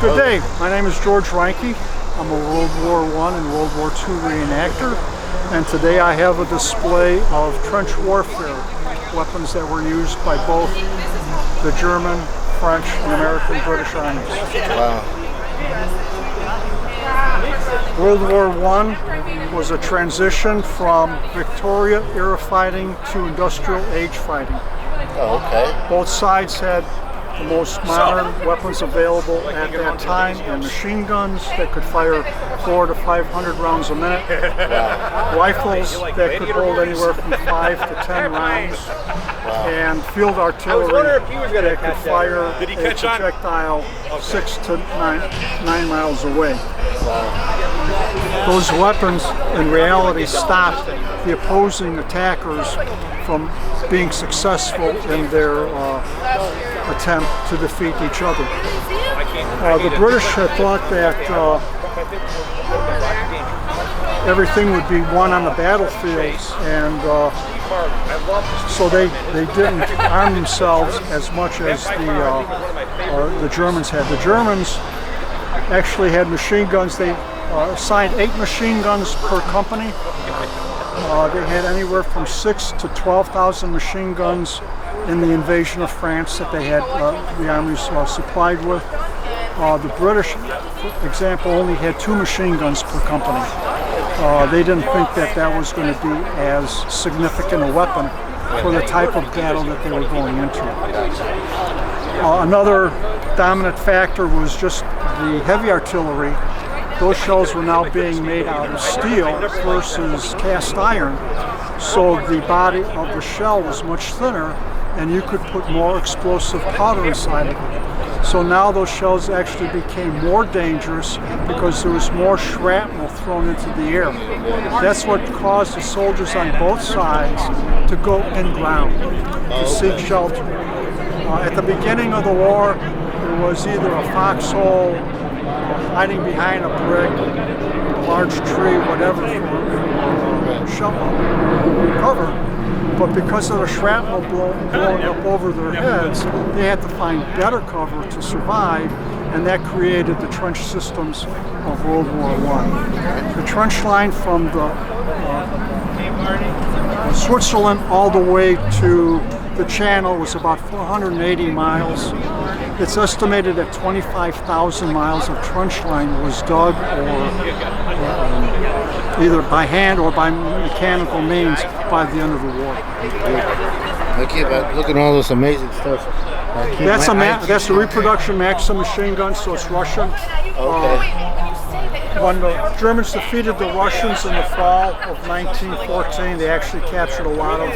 Good day. My name is George Reinke. I'm a World War I and World War II reenactor, and today I have a display of trench warfare weapons that were used by both the German, French, and American British armies. Wow. World War I was a transition from Victoria-era fighting to industrial age fighting. Oh, okay. Both sides had the most modern weapons available at that time, and machine guns that could fire 400 to 500 rounds a minute, rifles that could hold anywhere from 5 to 10 rounds, and field artillery that could fire a projectile 6 to 9 miles away. Those weapons in reality stopped the opposing attackers from being successful in their attempt to defeat each other. The British had thought that everything would be won on the battlefields, and so they didn't arm themselves as much as the Germans had. The Germans actually had machine guns. They assigned 8 machine guns per company. They had anywhere from 6,000 to 12,000 machine guns in the invasion of France that they had the armies supplied with. The British, for example, only had 2 machine guns per company. They didn't think that that was going to be as significant a weapon for the type of battle that they were going into. Another dominant factor was just the heavy artillery. Those shells were now being made out of steel versus cast iron, so the body of the shell was much thinner and you could put more explosive powder inside it. So now those shells actually became more dangerous because there was more shrapnel thrown into the air. That's what caused the soldiers on both sides to go in ground to seek shelter. At the beginning of the war, it was either a foxhole, hiding behind a brick, a large tree, whatever, for shelter cover. But because of the shrapnel blowing up over their heads, they had to find better cover to survive, and that created the trench systems of World War I. The trench line from Switzerland all the way to the Channel was about 480 miles. It's estimated that 25,000 miles of trench line was dug either by hand or by mechanical means by the end of the war. Look at all this amazing stuff. That's the reproduction Maxim machine gun, so it's Russian. When the Germans defeated the Russians in the fall of 1914, they actually captured a lot of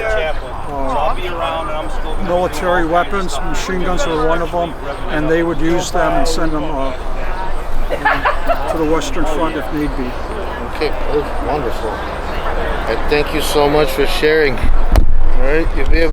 military weapons. Machine guns were one of them, and they would use them and send them to the Western Front if need be. Okay, wonderful. And thank you so much for sharing. All right, you'll be able